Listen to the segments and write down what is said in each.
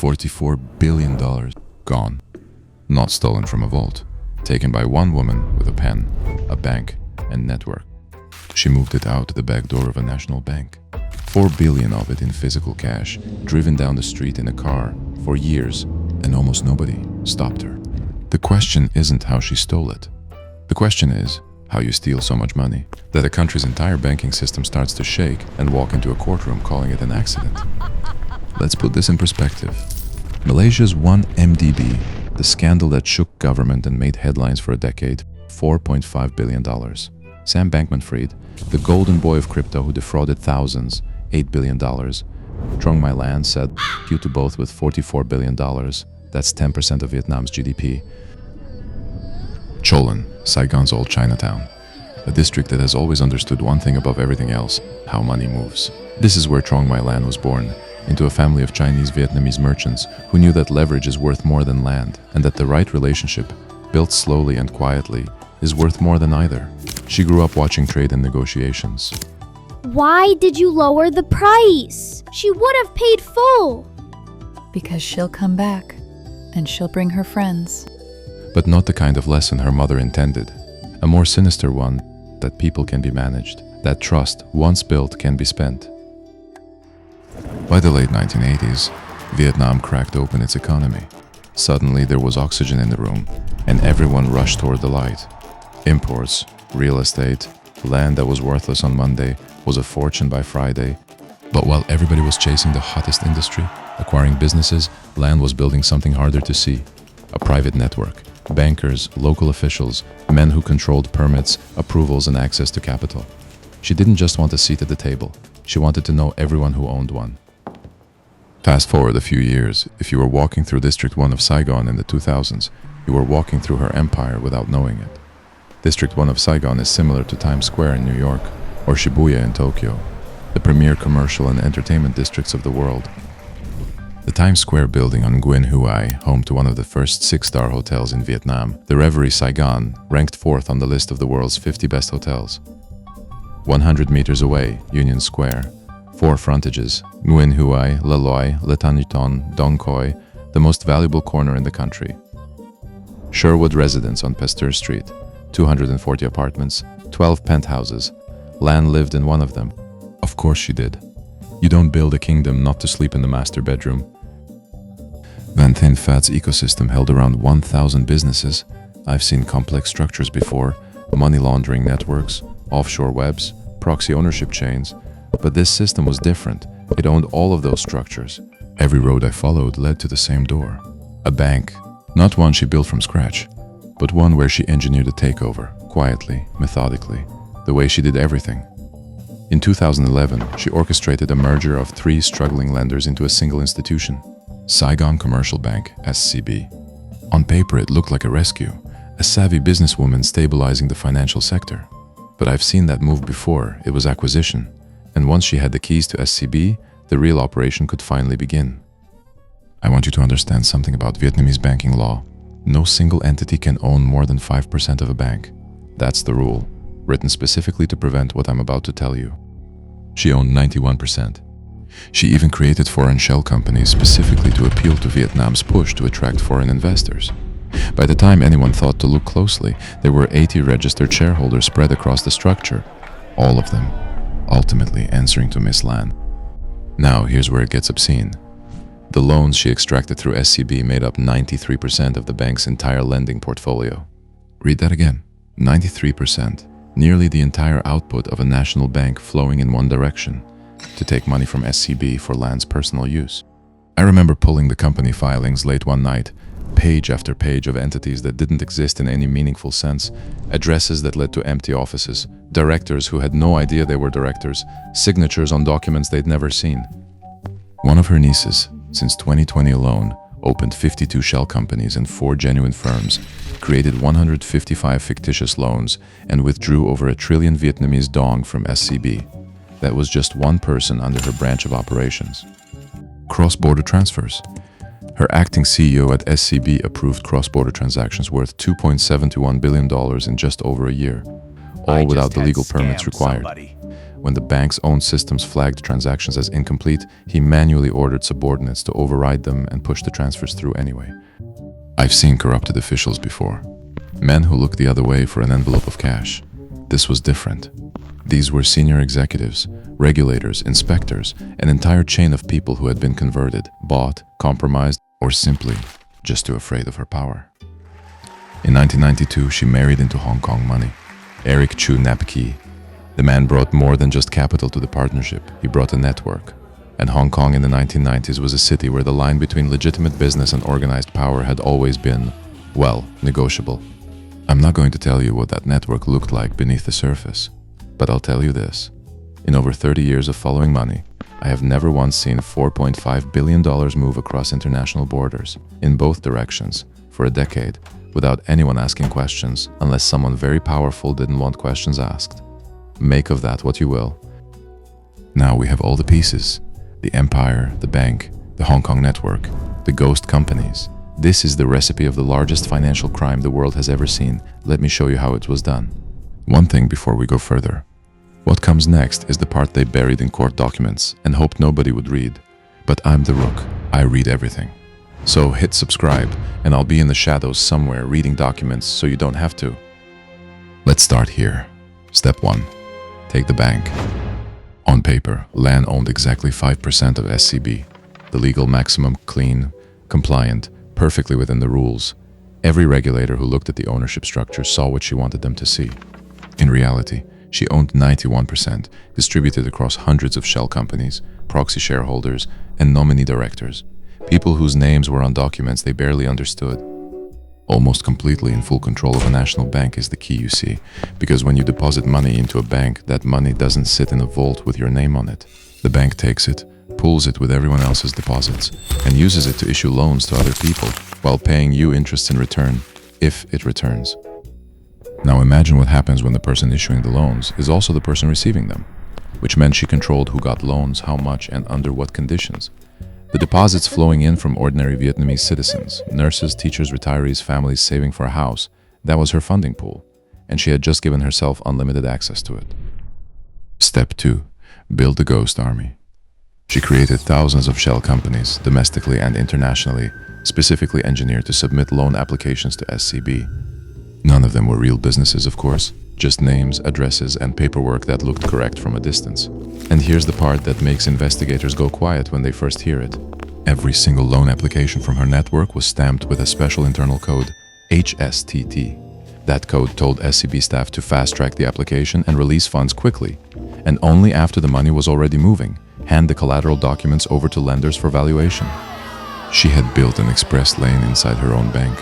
$44 billion gone. Not stolen from a vault. Taken by one woman with a pen, a bank, and network. She moved it out the back door of a national bank. 4 billion of it in physical cash, driven down the street in a car for years, and almost nobody stopped her. The question isn't how she stole it. The question is how you steal so much money that a country's entire banking system starts to shake and walk into a courtroom calling it an accident. Let's put this in perspective. Malaysia's 1MDB, the scandal that shook government and made headlines for a decade, $4.5 billion. Sam Bankman-Fried, the golden boy of crypto who defrauded thousands, $8 billion. Truong My Lan said you to both with $44 billion. That's 10% of Vietnam's GDP. Cholan, Saigon's old Chinatown. A district that has always understood one thing above everything else, how money moves. This is where Truong My Lan was born, into a family of Chinese Vietnamese merchants who knew that leverage is worth more than land, and that the right relationship, built slowly and quietly, is worth more than either. She grew up watching trade and negotiations. Why did you lower the price? She would have paid full. Because she'll come back, and she'll bring her friends. But not the kind of lesson her mother intended. A more sinister one, that people can be managed, that trust, once built, can be spent. By the late 1980s, Vietnam cracked open its economy. Suddenly there was oxygen in the room, and everyone rushed toward the light. Imports, real estate, land that was worthless on Monday was a fortune by Friday. But while everybody was chasing the hottest industry, acquiring businesses, Lan was building something harder to see. A private network, bankers, local officials, men who controlled permits, approvals, and access to capital. She didn't just want a seat at the table. She wanted to know everyone who owned one. Fast forward a few years, if you were walking through District 1 of Saigon in the 2000s, you were walking through her empire without knowing it. District 1 of Saigon is similar to Times Square in New York, or Shibuya in Tokyo, the premier commercial and entertainment districts of the world. The Times Square building on Nguyen Huai, home to one of the first 6-star hotels in Vietnam, the Reverie Saigon, ranked 4th on the list of the world's 50 best hotels. 100 meters away, Union Square, 4 frontages, Nguyen Huai, La Loi, Le Tan Ton, Dong Khoi, the most valuable corner in the country. Sherwood Residence on Pasteur Street, 240 apartments, 12 penthouses. Lan lived in one of them. Of course she did. You don't build a kingdom not to sleep in the master bedroom. Van Thien Phat's ecosystem held around 1,000 businesses. I've seen complex structures before, money laundering networks, offshore webs, proxy ownership chains. But this system was different. It owned all of those structures. Every road I followed led to the same door. A bank. Not one she built from scratch, but one where she engineered a takeover, quietly, methodically, the way she did everything. In 2011, she orchestrated a merger of 3 struggling lenders into a single institution, Saigon Commercial Bank, SCB. On paper, it looked like a rescue, a savvy businesswoman stabilizing the financial sector. But I've seen that move before. It was acquisition. And once she had the keys to SCB, the real operation could finally begin. I want you to understand something about Vietnamese banking law. No single entity can own more than 5% of a bank. That's the rule, written specifically to prevent what I'm about to tell you. She owned 91%. She even created foreign shell companies specifically to appeal to Vietnam's push to attract foreign investors. By the time anyone thought to look closely, there were 80 registered shareholders spread across the structure, all of them ultimately answering to Miss Lan. Now here's where it gets obscene. The loans she extracted through SCB made up 93% of the bank's entire lending portfolio. Read that again. 93%. Nearly the entire output of a national bank flowing in one direction, to take money from SCB for Lan's personal use. I remember pulling the company filings late one night, page after page of entities that didn't exist in any meaningful sense, addresses that led to empty offices, directors who had no idea they were directors, signatures on documents they'd never seen. One of her nieces, since 2020 alone, opened 52 shell companies and 4 genuine firms, created 155 fictitious loans, and withdrew over $1 trillion Vietnamese dong from SCB. That was just one person under her branch of operations. Cross-border transfers. Her acting CEO at SCB approved cross-border transactions worth $2.71 billion in just over a year, all without the legal permits required. when the bank's own systems flagged transactions as incomplete, he manually ordered subordinates to override them and push the transfers through anyway. I've seen corrupted officials before. Men who looked the other way for an envelope of cash. This was different. These were senior executives, regulators, inspectors, an entire chain of people who had been converted, bought, compromised, or simply just too afraid of her power. In 1992, she married into Hong Kong money. Eric Chu Nap Ki. The man brought more than just capital to the partnership, he brought a network. And Hong Kong in the 1990s was a city where the line between legitimate business and organized power had always been, well, negotiable. I'm not going to tell you what that network looked like beneath the surface, but I'll tell you this. In over 30 years of following money, I have never once seen $4.5 billion move across international borders, in both directions, for a decade, without anyone asking questions, unless someone very powerful didn't want questions asked. Make of that what you will. Now we have all the pieces. The empire, the bank, the Hong Kong network, the ghost companies. This is the recipe of the largest financial crime the world has ever seen. Let me show you how it was done. One thing before we go further. What comes next is the part they buried in court documents and hoped nobody would read. But I'm the Rook. I read everything. So hit subscribe, and I'll be in the shadows somewhere reading documents so you don't have to. Let's start here. Step 1. Take the bank. On paper, Lan owned exactly 5% of SCB. The legal maximum, clean, compliant, perfectly within the rules. Every regulator who looked at the ownership structure saw what she wanted them to see. In reality, she owned 91%, distributed across hundreds of shell companies, proxy shareholders, and nominee directors. People whose names were on documents they barely understood. Almost completely in full control of a national bank is the key, you see, because when you deposit money into a bank, that money doesn't sit in a vault with your name on it. The bank takes it, pools it with everyone else's deposits, and uses it to issue loans to other people, while paying you interest in return, if it returns. Now imagine what happens when the person issuing the loans is also the person receiving them, which meant she controlled who got loans, how much, and under what conditions. The deposits flowing in from ordinary Vietnamese citizens, nurses, teachers, retirees, families saving for a house, that was her funding pool, and she had just given herself unlimited access to it. Step 2. Build the ghost army. She created thousands of shell companies, domestically and internationally, specifically engineered to submit loan applications to SCB. None of them were real businesses, of course, just names, addresses, and paperwork that looked correct from a distance. And here's the part that makes investigators go quiet when they first hear it. Every single loan application from her network was stamped with a special internal code, HSTT. That code told SCB staff to fast-track the application and release funds quickly, and only after the money was already moving, hand the collateral documents over to lenders for valuation. She had built an express lane inside her own bank.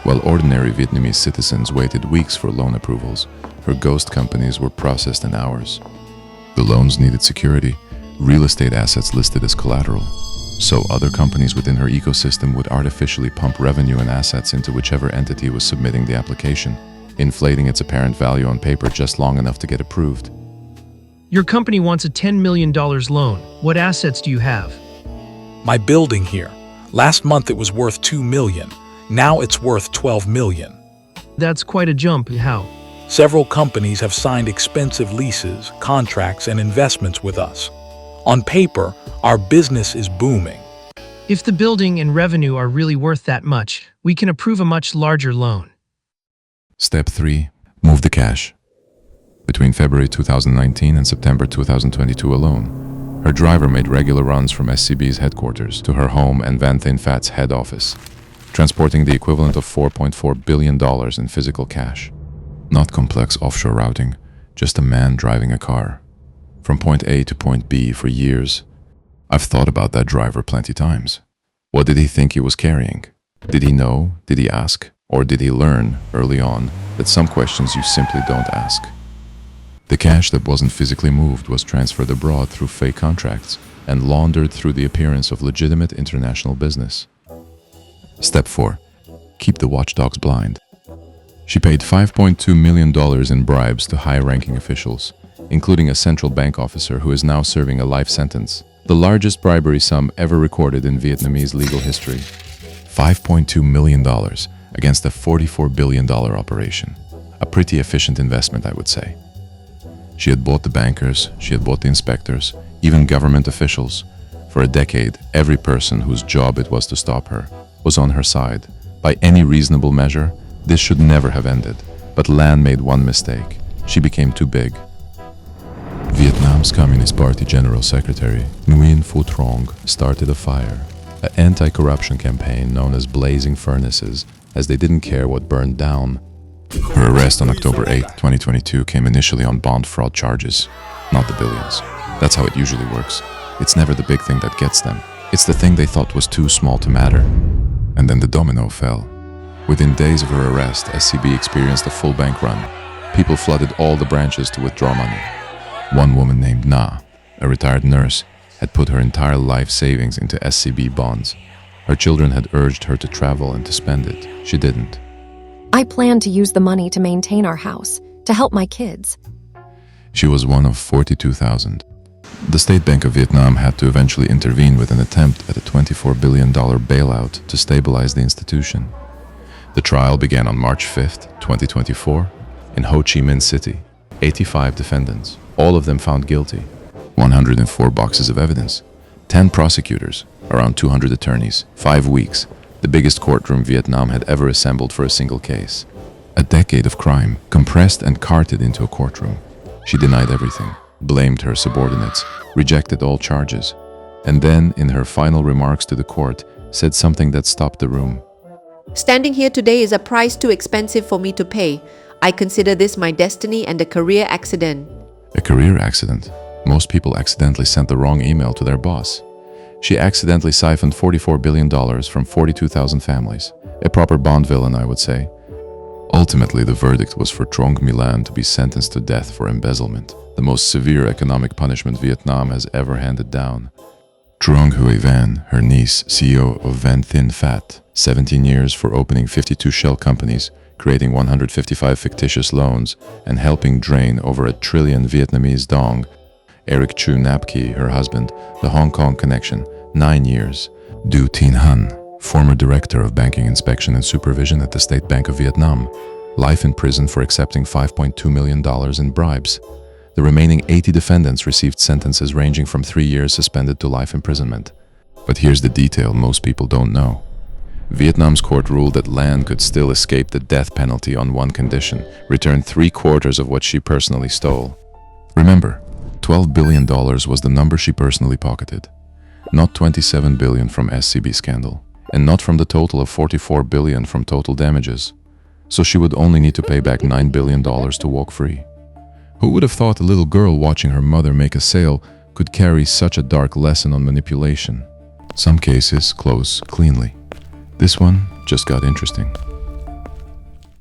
While ordinary Vietnamese citizens waited weeks for loan approvals, her ghost companies were processed in hours. The loans needed security, real estate assets listed as collateral, so other companies within her ecosystem would artificially pump revenue and assets into whichever entity was submitting the application, inflating its apparent value on paper just long enough to get approved. Your company wants a $10 million loan. What assets do you have? My building here. Last month it was worth $2 million. Now it's worth $12 million. That's quite a jump. How? Several companies have signed expensive leases, contracts, and investments with us. On paper, our business is booming. If the building and revenue are really worth that much, we can approve a much larger loan. Step 3. Move the cash. Between February 2019 and September 2022 alone, her driver made regular runs from SCB's headquarters to her home and Van Thien Phat's head office, transporting the equivalent of $4.4 billion in physical cash. Not complex offshore routing, just a man driving a car. From point A to point B for years. I've thought about that driver plenty times. What did he think he was carrying? Did he know? Did he ask? Or did he learn early on that some questions you simply don't ask? The cash that wasn't physically moved was transferred abroad through fake contracts and laundered through the appearance of legitimate international business. Step 4. Keep the watchdogs blind. She paid $5.2 million in bribes to high-ranking officials, including a central bank officer who is now serving a life sentence, the largest bribery sum ever recorded in Vietnamese legal history. $5.2 million against a $44 billion operation. A pretty efficient investment, I would say. She had bought the bankers, she had bought the inspectors, even government officials. For a decade, every person whose job it was to stop her was on her side. By any reasonable measure, this should never have ended. But Lan made one mistake. She became too big. Vietnam's Communist Party General Secretary Nguyen Phu Trong started a fire, an anti-corruption campaign known as Blazing Furnaces, as they didn't care what burned down. Her arrest on October 8, 2022 came initially on bond fraud charges, not the billions. That's how it usually works. It's never the big thing that gets them. It's the thing they thought was too small to matter. And then the domino fell. Within days of her arrest, SCB experienced a full bank run. People flooded all the branches to withdraw money. One woman named Na, a retired nurse, had put her entire life savings into SCB bonds. Her children had urged her to travel and to spend it. She didn't. I plan to use the money to maintain our house, to help my kids. She was one of 42,000. The State Bank of Vietnam had to eventually intervene with an attempt at a $24 billion bailout to stabilize the institution. The trial began on March 5, 2024, in Ho Chi Minh City. 85 defendants, all of them found guilty. 104 boxes of evidence. 10 prosecutors, around 200 attorneys, 5 weeks, the biggest courtroom Vietnam had ever assembled for a single case. A decade of crime, compressed and carted into a courtroom. She denied everything, blamed her subordinates, rejected all charges, and then, in her final remarks to the court, said something that stopped the room. Standing here today is a price too expensive for me to pay. I consider this my destiny and a career accident. A career accident? Most people accidentally sent the wrong email to their boss. She accidentally siphoned $44 billion from 42,000 families. A proper Bond villain, I would say. Ultimately, the verdict was for Truong My Lan to be sentenced to death for embezzlement, the most severe economic punishment Vietnam has ever handed down. Truong Huy Van, her niece, CEO of Van Thin Phat, 17 years for opening 52 shell companies, creating 155 fictitious loans, and helping drain over $1 trillion Vietnamese dong. Eric Chu Nap Ky, her husband, the Hong Kong connection, 9 years. Du Tin Han, former director of banking inspection and supervision at the State Bank of Vietnam, life in prison for accepting $5.2 million in bribes. The remaining 80 defendants received sentences ranging from 3 years suspended to life imprisonment. But here's the detail most people don't know. Vietnam's court ruled that Lan could still escape the death penalty on one condition: return 3/4 of what she personally stole. Remember, $12 billion was the number she personally pocketed, not $27 billion from SCB scandal, and not from the total of $44 billion from total damages. So she would only need to pay back $9 billion to walk free. Who would have thought a little girl watching her mother make a sale could carry such a dark lesson on manipulation? Some cases close cleanly. This one just got interesting.